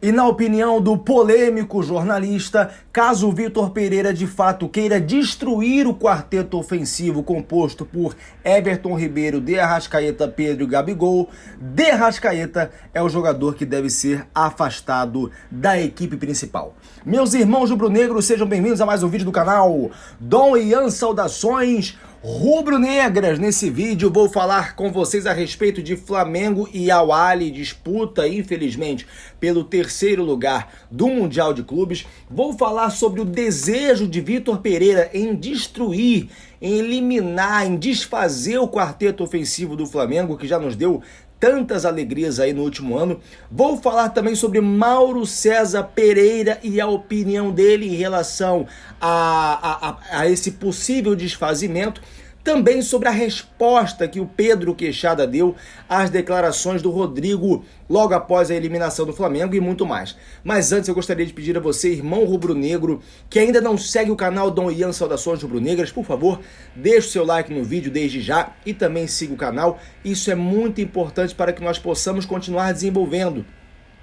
E na opinião do polêmico jornalista, caso o Vitor Pereira de fato queira destruir o quarteto ofensivo composto por Everton Ribeiro, De Arrascaeta, Pedro e Gabigol, De Arrascaeta é o jogador que deve ser afastado da equipe principal. Meus irmãos rubro-negros, sejam bem-vindos a mais um vídeo do canal Dom Ian Saudações rubro-negras. Nesse vídeo vou falar com vocês a respeito de Flamengo e Al Ahly, disputa, infelizmente, pelo terceiro lugar do Mundial de Clubes. Vou falar sobre o desejo de Vitor Pereira em destruir, em eliminar, em desfazer o quarteto ofensivo do Flamengo, que já nos deu tantas alegrias aí no último ano. Vou falar também sobre Mauro César Pereira e a opinião dele em relação a esse possível desfazimento. Também sobre a resposta que o Pedro Queixada deu às declarações do Rodrigo logo após a eliminação do Flamengo e muito mais. Mas antes eu gostaria de pedir a você, irmão rubro-negro, que ainda não segue o canal Dom Ian Saudações Rubro-Negras, por favor, deixe o seu like no vídeo desde já e também siga o canal. Isso é muito importante para que nós possamos continuar desenvolvendo.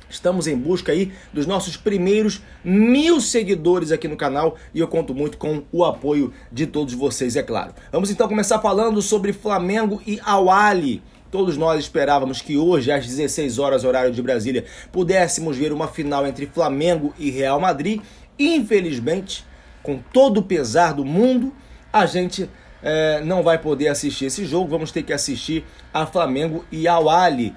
Estamos em busca aí dos nossos primeiros 1000 seguidores aqui no canal e eu conto muito com o apoio de todos vocês, é claro. Vamos então começar falando sobre Flamengo e Al Ahly. Todos nós esperávamos que hoje, às 16 horas, horário de Brasília, pudéssemos ver uma final entre Flamengo e Real Madrid. Infelizmente, com todo o pesar do mundo, a gente não vai poder assistir esse jogo. Vamos ter que assistir a Flamengo e Al Ahly.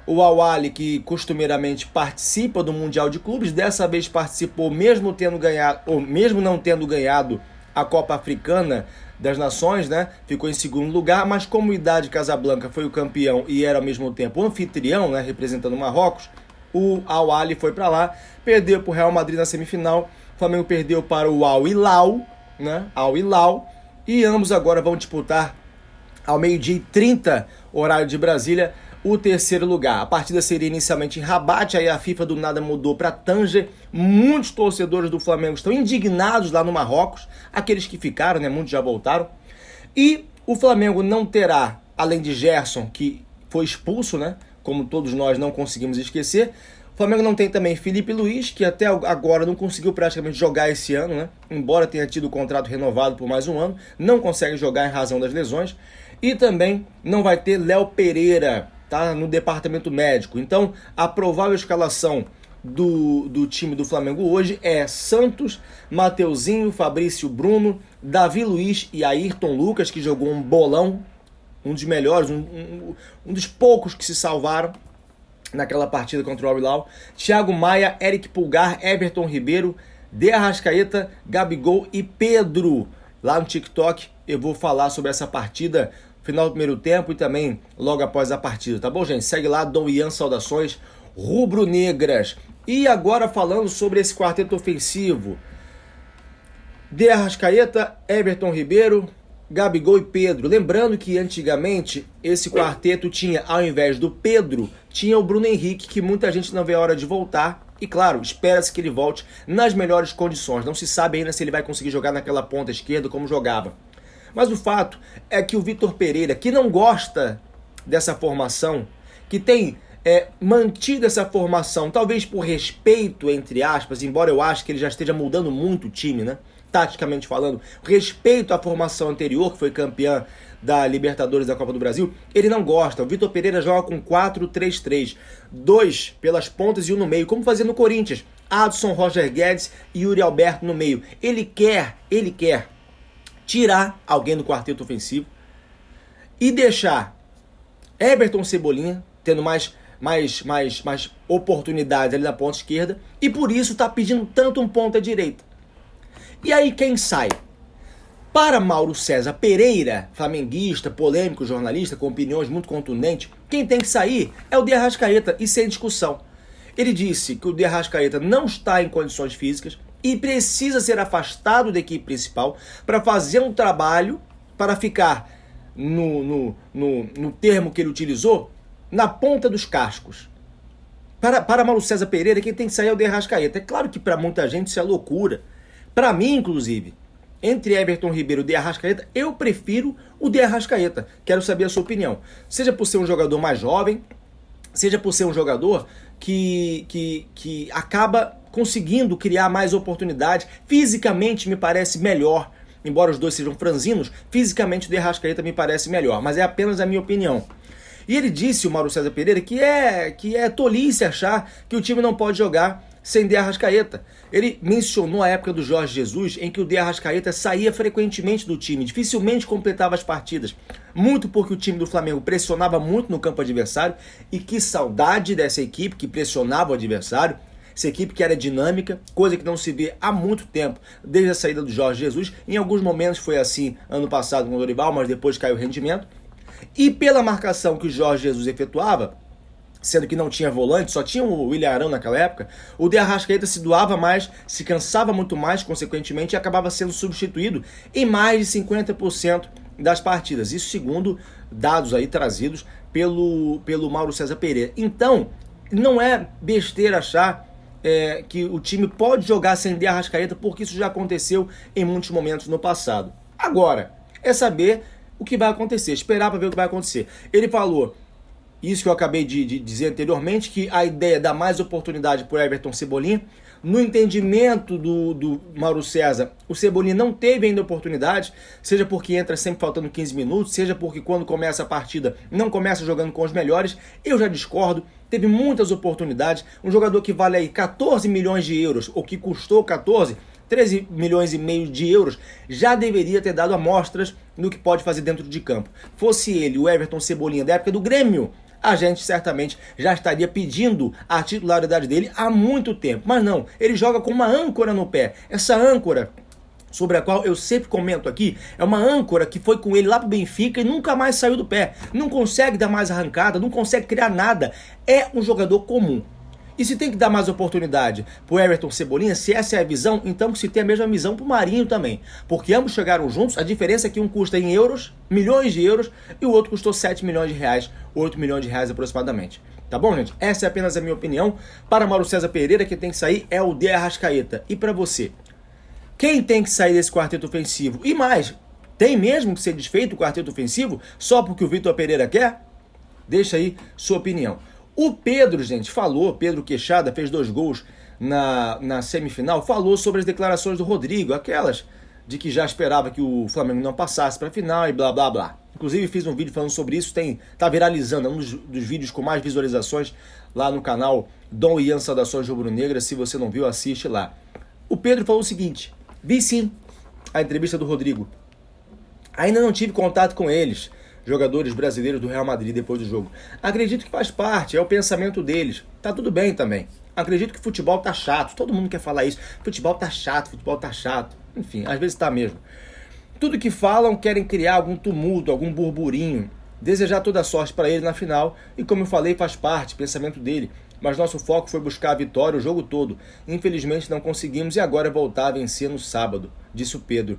O Al Ahly, que costumeiramente participa do Mundial de Clubes, dessa vez participou mesmo tendo ganhado, ou mesmo não tendo ganhado a Copa Africana das Nações, né? Ficou em segundo lugar, mas como o Wydad Casablanca foi o campeão e era ao mesmo tempo o anfitrião, né, representando Marrocos, o Al Ahly foi para lá, perdeu para o Real Madrid na semifinal, o Flamengo perdeu para o Al Hilal, né? Al Hilal, e ambos agora vão disputar ao 12h30, horário de Brasília, o terceiro lugar. A partida seria inicialmente em Rabat, aí a FIFA do nada mudou para Tanger. Muitos torcedores do Flamengo estão indignados lá no Marrocos, aqueles que ficaram, né, muitos já voltaram. E o Flamengo não terá, além de Gerson, que foi expulso, né, como todos nós não conseguimos esquecer, o Flamengo não tem também Felipe Luiz, que até agora não conseguiu praticamente jogar esse ano, né, embora tenha tido o contrato renovado por mais um ano, não consegue jogar em razão das lesões. E também não vai ter Léo Pereira, tá, no departamento médico. Então, a provável escalação do time do Flamengo hoje é Santos, Mateuzinho, Fabrício Bruno, Davi Luiz e Ayrton Lucas, que jogou um bolão, um dos melhores, um dos poucos que se salvaram naquela partida contra o Al Hilal. Thiago Maia, Eric Pulgar, Everton Ribeiro, De Arrascaeta, Gabigol e Pedro. Lá no TikTok eu vou falar sobre essa partida final do primeiro tempo e também logo após a partida, tá bom, gente? Segue lá, Dom Ian Saudações Rubro-Negras. E agora falando sobre esse quarteto ofensivo: De Arrascaeta, Everton Ribeiro, Gabigol e Pedro. Lembrando que antigamente esse quarteto tinha, ao invés do Pedro, tinha o Bruno Henrique, que muita gente não vê a hora de voltar. E claro, espera-se que ele volte nas melhores condições. Não se sabe ainda se ele vai conseguir jogar naquela ponta esquerda como jogava. Mas o fato é que o Vitor Pereira, que não gosta dessa formação, que tem mantido essa formação, talvez por respeito, entre aspas, embora eu acho que ele já esteja mudando muito o time, né? Taticamente falando, respeito à formação anterior, que foi campeã da Libertadores da Copa do Brasil, ele não gosta. O Vitor Pereira joga com 4-3-3, 2 pelas pontas e 1 no meio, como fazia no Corinthians. Adson, Roger Guedes e Yuri Alberto no meio. Ele quer tirar alguém do quarteto ofensivo e deixar Everton Cebolinha tendo mais oportunidades ali na ponta esquerda, e por isso está pedindo tanto um ponta direita. E aí quem sai? Para Mauro César Pereira, flamenguista, polêmico, jornalista, com opiniões muito contundentes, quem tem que sair é o De Arrascaeta, e sem discussão. Ele disse que o De Arrascaeta não está em condições físicas e precisa ser afastado da equipe principal para fazer um trabalho, para ficar, no termo que ele utilizou, na ponta dos cascos. Para Mauro César Pereira, quem tem que sair é o De Arrascaeta. É claro que para muita gente isso é loucura. Para mim, inclusive, entre Everton Ribeiro e De Arrascaeta, eu prefiro o De Arrascaeta. Quero saber a sua opinião. Seja por ser um jogador mais jovem, seja por ser um jogador que acaba conseguindo criar mais oportunidades. Fisicamente me parece melhor, embora os dois sejam franzinos, fisicamente o De Arrascaeta me parece melhor, mas é apenas a minha opinião. E ele disse, o Mauro César Pereira, que é tolice achar que o time não pode jogar sem De Arrascaeta. Ele mencionou a época do Jorge Jesus, em que o De Arrascaeta saía frequentemente do time, dificilmente completava as partidas, muito porque o time do Flamengo pressionava muito no campo adversário, e que saudade dessa equipe que pressionava o adversário, essa equipe que era dinâmica, coisa que não se vê há muito tempo, desde a saída do Jorge Jesus. Em alguns momentos foi assim ano passado com o Dorival, mas depois caiu o rendimento. E pela marcação que o Jorge Jesus efetuava, sendo que não tinha volante, só tinha o William Arão naquela época, o De Arrascaeta se doava mais, se cansava muito mais, consequentemente, e acabava sendo substituído em mais de 50% das partidas. Isso segundo dados aí trazidos pelo Mauro César Pereira. Então, não é besteira achar que o time pode jogar sem De Arrascaeta, porque isso já aconteceu em muitos momentos no passado. Agora, é saber o que vai acontecer, esperar para ver o que vai acontecer. Ele falou, isso que eu acabei de dizer anteriormente, que a ideia dá mais oportunidade para o Everton Cebolinha. No entendimento do Mauro César, o Cebolinha não teve ainda oportunidade, seja porque entra sempre faltando 15 minutos, seja porque quando começa a partida não começa jogando com os melhores. Eu já discordo, teve muitas oportunidades. Um jogador que vale aí 14 milhões de euros, ou que custou 13 milhões e meio de euros, já deveria ter dado amostras no que pode fazer dentro de campo. Fosse ele, o Everton Cebolinha, da época do Grêmio, a gente certamente já estaria pedindo a titularidade dele há muito tempo. Mas não, ele joga com uma âncora no pé. Essa âncora, sobre a qual eu sempre comento aqui, é uma âncora que foi com ele lá pro Benfica e nunca mais saiu do pé. Não consegue dar mais arrancada, não consegue criar nada. É um jogador comum. E se tem que dar mais oportunidade pro Everton Cebolinha, se essa é a visão, então que se tem a mesma visão pro Marinho também. Porque ambos chegaram juntos, a diferença é que um custa em euros, milhões de euros, e o outro custou 7 milhões de reais, 8 milhões de reais aproximadamente. Tá bom, gente? Essa é apenas a minha opinião. Para Mauro César Pereira, quem tem que sair é o De Arrascaeta. E para você? Quem tem que sair desse quarteto ofensivo? E mais, tem mesmo que ser desfeito o quarteto ofensivo só porque o Vitor Pereira quer? Deixa aí sua opinião. O Pedro, gente, falou, Pedro Queixada, fez 2 gols na semifinal, falou sobre as declarações do Rodrigo, aquelas de que já esperava que o Flamengo não passasse para a final e blá blá blá. Inclusive fiz um vídeo falando sobre isso, tá viralizando, é um dos vídeos com mais visualizações lá no canal Dom Ian Saudações Rubro-Negras. Se você não viu, assiste lá. O Pedro falou o seguinte: vi sim a entrevista do Rodrigo, ainda não tive contato com eles, jogadores brasileiros do Real Madrid, depois do jogo. Acredito que faz parte, é o pensamento deles. Tá tudo bem também. Acredito que futebol tá chato, todo mundo quer falar isso. Futebol tá chato. Enfim, às vezes tá mesmo. Tudo que falam querem criar algum tumulto, algum burburinho. Desejar toda a sorte para ele na final. E como eu falei, faz parte, pensamento dele. Mas nosso foco foi buscar a vitória o jogo todo. Infelizmente não conseguimos e agora é voltar a vencer no sábado, disse o Pedro.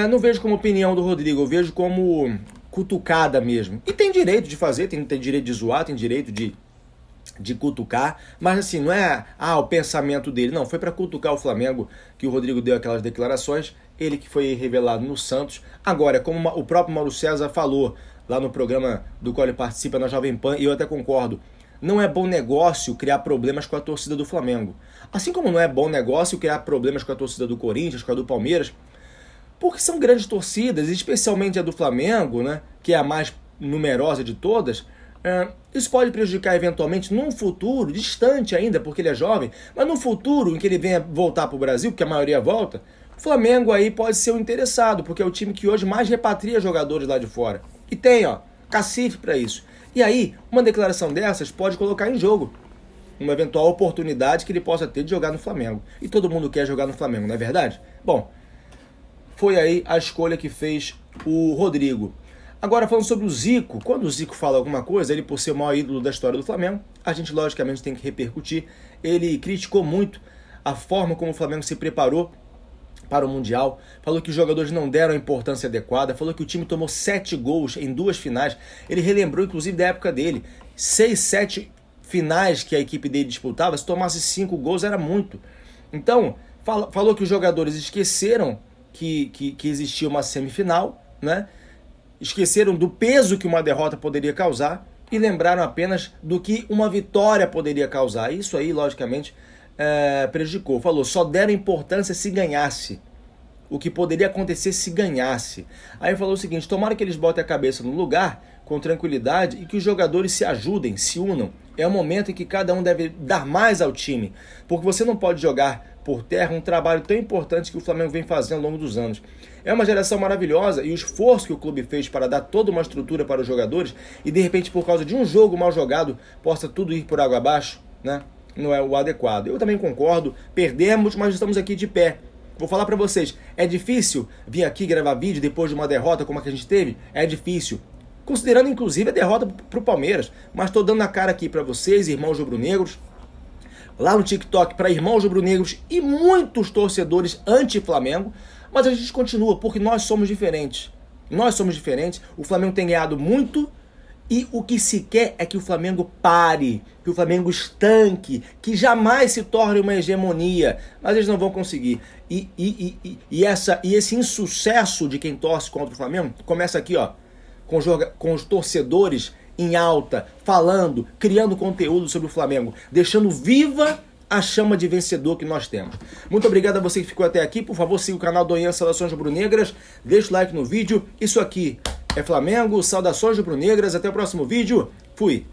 Não vejo como opinião do Rodrigo, eu vejo como cutucada mesmo. E tem direito de fazer, tem direito de zoar, tem direito de cutucar, mas assim, não é o pensamento dele, não, foi para cutucar o Flamengo que o Rodrigo deu aquelas declarações, ele que foi revelado no Santos. Agora, como o próprio Mauro César falou lá no programa do qual ele participa na Jovem Pan, e eu até concordo, não é bom negócio criar problemas com a torcida do Flamengo. Assim como não é bom negócio criar problemas com a torcida do Corinthians, com a do Palmeiras, porque são grandes torcidas, especialmente a do Flamengo, né, que é a mais numerosa de todas. Isso pode prejudicar eventualmente num futuro, distante ainda, porque ele é jovem, mas num futuro em que ele venha voltar para o Brasil, porque a maioria volta, o Flamengo aí pode ser o interessado, porque é o time que hoje mais repatria jogadores lá de fora. E tem, cacife para isso. E aí, uma declaração dessas pode colocar em jogo uma eventual oportunidade que ele possa ter de jogar no Flamengo. E todo mundo quer jogar no Flamengo, não é verdade? Bom, foi aí a escolha que fez o Rodrigo. Agora, falando sobre o Zico, quando o Zico fala alguma coisa, ele por ser o maior ídolo da história do Flamengo, a gente logicamente tem que repercutir. Ele criticou muito a forma como o Flamengo se preparou para o Mundial, falou que os jogadores não deram a importância adequada, falou que o time tomou 7 gols em 2 finais. Ele relembrou inclusive da época dele, 6, 7 finais que a equipe dele disputava, se tomasse 5 gols era muito. Então, falou que os jogadores esqueceram que existia uma semifinal, né? Esqueceram do peso que uma derrota poderia causar e lembraram apenas do que uma vitória poderia causar. Isso aí, logicamente, prejudicou. Falou, só deram importância se ganhasse. O que poderia acontecer se ganhasse. Aí falou o seguinte, tomara que eles botem a cabeça no lugar, com tranquilidade, e que os jogadores se ajudem, se unam. É um momento em que cada um deve dar mais ao time, porque você não pode jogar por terra um trabalho tão importante que o Flamengo vem fazendo ao longo dos anos. É uma geração maravilhosa e o esforço que o clube fez para dar toda uma estrutura para os jogadores e de repente por causa de um jogo mal jogado possa tudo ir por água abaixo, né? Não é o adequado. Eu também concordo, perdemos, mas estamos aqui de pé. Vou falar para vocês, é difícil vir aqui gravar vídeo depois de uma derrota como a que a gente teve? É difícil. Considerando inclusive a derrota para o Palmeiras, mas estou dando a cara aqui para vocês, irmãos rubro-negros, lá no TikTok para irmãos rubro-negros e muitos torcedores anti-Flamengo, mas a gente continua porque nós somos diferentes. Nós somos diferentes, o Flamengo tem ganhado muito e o que se quer é que o Flamengo pare, que o Flamengo estanque, que jamais se torne uma hegemonia, mas eles não vão conseguir. E esse insucesso de quem torce contra o Flamengo começa aqui, ó, com os torcedores em alta, falando, criando conteúdo sobre o Flamengo, deixando viva a chama de vencedor que nós temos. Muito obrigado a você que ficou até aqui. Por favor, siga o canal do Ian Saudações Rubro-Negras, deixa o like no vídeo. Isso aqui é Flamengo, Saudações Rubro-Negras. Até o próximo vídeo. Fui!